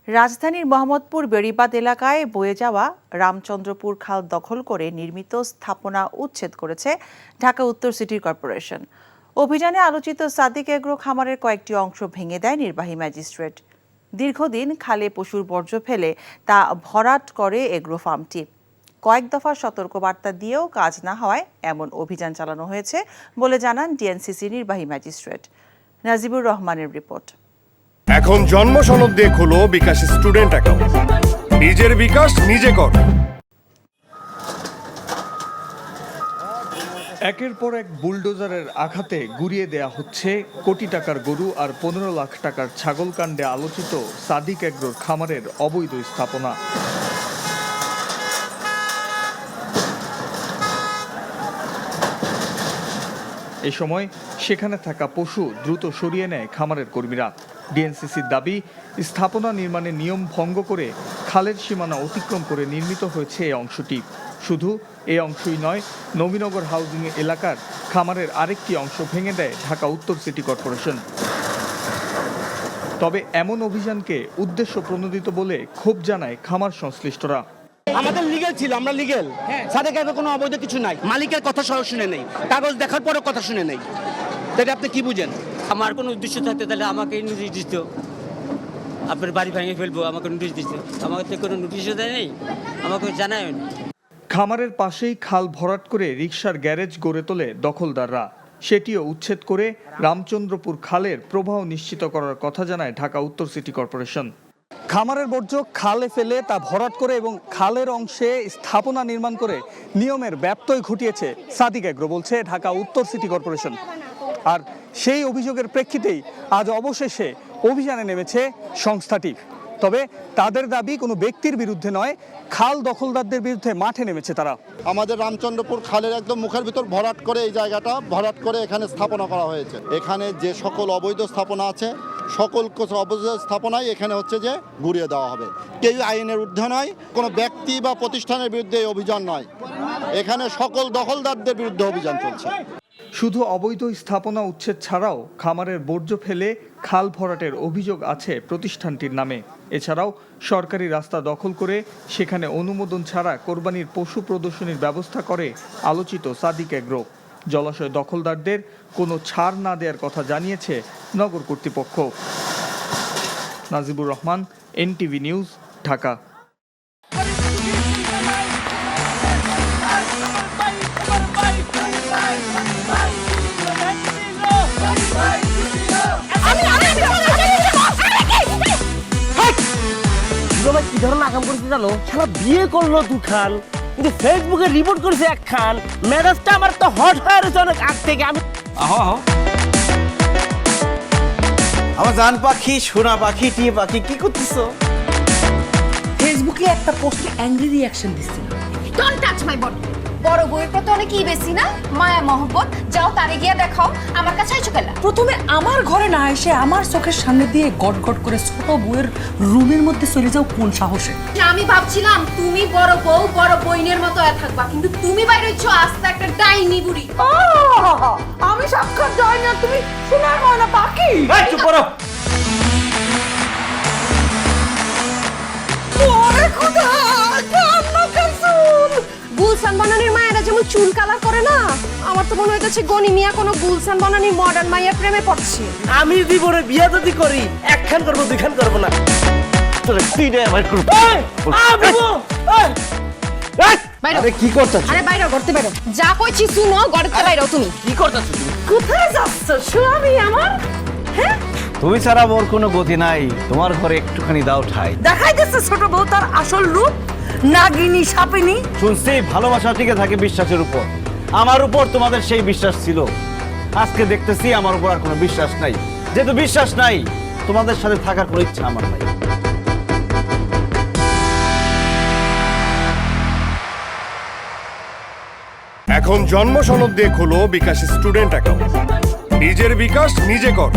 রাজধানীর মোহাম্মদপুর বেড়িবাঁধ এলাকায় বয়ে যাওয়া রামচন্দ্রপুর খাল দখল করে নির্মিত স্থাপনা উচ্ছেদ করেছে ঢাকা উত্তর সিটি কর্পোরেশন। অভিযানে আলোচিত সাদিক এগ্রো খামারের কয়েকটি অংশ ভেঙে দেয় নির্বাহী ম্যাজিস্ট্রেট। দীর্ঘদিন খালে পশুর বর্জ্য ফেলে তা ভরাট করে এগ্রো ফার্মটি। কয়েক দফা সতর্কবার্তা দিয়েও কাজ না হওয়ায় এমন অভিযান চালানো হয়েছে বলে জানান ডিএনসিসি নির্বাহী ম্যাজিস্ট্রেট। নাজিবুর রহমানের রিপোর্ট। এখন জন্ম সনদ দিয়ে খোলো বিকাশ স্টুডেন্ট অ্যাকাউন্ট। নিজের বিকাশ নিজে কর। একের পর এক বুলডোজারের আঘাতে গুড়িয়ে দেয়া হচ্ছে কোটি টাকার গরু আর 15 লাখ টাকার ছাগল কাণ্ডে আলোচিত সাদিক এগ্রোর খামারের অবৈধ স্থাপনা। এই সময় সেখানে থাকা পশু দ্রুত সরিয়ে নেয় খামারের কর্মীরা। ডিএনসিসির দাবি, স্থাপনা নির্মাণের নিয়ম ভঙ্গ করে খালের সীমানা অতিক্রম করে নির্মিত হয়েছে এই অংশটি। শুধু এই অংশই নয়, নবীনগর হাউজিং এলাকার খামারের আরেকটি অংশ ভেঙে দেয় ঢাকা উত্তর সিটি কর্পোরেশন। তবে এমন অভিযানকে উদ্দেশ্য প্রণোদিত বলে ক্ষোভ জানায় খামার সংশ্লিষ্টরা। আমাদের লিগ্যাল ছিল, আমরা লিগ্যাল। সাদেক এগ্রো কোনো অবৈধ কিছু নাই, মালিকের কথা সহ শুনে নেই, কাগজ দেখার পরও কথা শুনে নেই। তাহলে আপনি কি বুঝেন? আমার কোনো উদ্দেশ্য থাকতে তাহলে আমাকে নোটিশ দিত, আপনার বাড়ি ভেঙে ফেলবো, আমাকে নোটিশ দিত। আমাকে তো কোনো নোটিশও দেয় নেই, আমাকে জানায় না। খামারের পাশেই খাল ভরাট করে রিকশার গ্যারেজ গড়ে তোলে দখলদাররা। সেটিও উচ্ছেদ করে রামচন্দ্রপুর খালের প্রবাহ নিশ্চিত করার কথা জানায় ঢাকা উত্তর সিটি কর্পোরেশন। খামারের বর্জ্য খালে ফেলে তা ভরাট করে এবং খালের অংশে স্থাপনা নির্মাণ করে নিয়মের ব্যত্যয় ঘটিয়েছে সাদিক এগ্রো, বলছে ঢাকা উত্তর সিটি কর্পোরেশন। আর সেই অভিযোগের প্রেক্ষিতেই আজ অবশেষে অভিযানে নেমেছে সংস্থাটি। তবে তাদের দাবি কোনো ব্যক্তির বিরুদ্ধে নয়, খাল দখলদারদের বিরুদ্ধে মাঠে নেমেছে তারা। আমাদের রামচন্দ্রপুর খালের একদম মুখের ভিতর ভরাট করে এই জায়গাটা ভরাট করে এখানে স্থাপনা করা হয়েছে। এখানে যে সকল অবৈধ স্থাপনা আছে, সকল অবৈধ স্থাপনাই এখানে হচ্ছে যে ঘুরিয়ে দেওয়া হবে। কেউ আইনের ঊর্ধ্বে নয়, কোনো ব্যক্তি বা প্রতিষ্ঠানের বিরুদ্ধে এই অভিযান নয়, এখানে সকল দখলদারদের বিরুদ্ধে অভিযান চলছে। শুধু অবৈধ স্থাপনা উচ্ছেদ ছাড়াও খামারের বর্জ্য ফেলে খাল ভরাটের অভিযোগ আছে প্রতিষ্ঠানটির নামে। এছাড়াও সরকারি রাস্তা দখল করে সেখানে অনুমোদন ছাড়া কোরবানির পশু প্রদর্শনীর ব্যবস্থা করে আলোচিত সাদিক এগ্রো। জলাশয় দখলদারদের কোনো ছাড় না দেওয়ার কথা জানিয়েছে নগর কর্তৃপক্ষ। Najibur Rahman, NTV news, Dhaka. কি ধরনের আকাম করেছে জানো? সারা বিয়ে করলো দুখান, কিন্তু ফেসবুকে রিপোর্ট করেছে একখান। মেজাজটা আমার তো হট হয়ে রয়েছে অনেক আগ থেকে। আমি আমার জান পাখি, সোনা পাখি, টিয়ে পাখি, কি করতেছো? ফেসবুকে একটা পোস্টে অ্যাংরি রিঅ্যাকশন দিছিল। Don't touch my body. বড় বউয়ের প্রতি অনেকই বেশি না মায়া মহব্বত? যাও তারে গিয়া দেখাও, আমার কাছে আইছো কেলা? প্রথমে আমার ঘরে না এসে আমার চোখের সামনে দিয়ে গট গট করে ছোট বউয়ের রুমের মধ্যে চলে যাও কোন সাহসে? আমি ভাবছিলাম তুমি বড় বউ বড় বইনের মতো থাকবা, কিন্তু তুমি বাইরে হইছো আস্তে একটা ডাইনি বুড়ি। আমি সাক্ষাৎ ডাইনি আর তুমি সোনার ময়না পাখি। এই চুপ করো। ওরে খোদা, কান্না কাসুল। গুলশান বনানীর মায়েরা যেমন চুল কালার করে না, আমার তো মনে হইতেছে গনি মিয়া কোনো গুলশান বনানীর মডার্ন মাইয়ার প্রেমে পড়ছে। আমি জীবনে বিয়ে যদি করি একখান করবো, দুইখান করবো না। আরে কি করতেছ? আরে বাইরে করতে বাইরে যা কইছি শুনো, গড়তে বাইরেও তুমি কি করতেছ তুমি? কোথায় যাচ্ছ স্বামী আমার? হ্যাঁ, তুমি ছাড়া মোর কোনো গতি নাই, তোমার ঘরে একটুখানি দাও ঠাই। দেখাইতেছে ছোট বউ তার আসল রূপ, নাগিনী সাপিনী। শুনছি ভালোবাসা টিকে থাকে বিশ্বাসের উপর। আমার উপর তোমাদের সেই বিশ্বাস ছিল, আজকে দেখতেছি আমার উপর আর কোনো বিশ্বাস নাই। যেহেতু বিশ্বাস নাই, তোমাদের সাথে থাকার কোনো ইচ্ছা আমার নাই। এখন জন্ম সনদ দিয়ে খোলো বিকাশ স্টুডেন্ট অ্যাকাউন্ট। নিজের বিকাশ নিজে কর।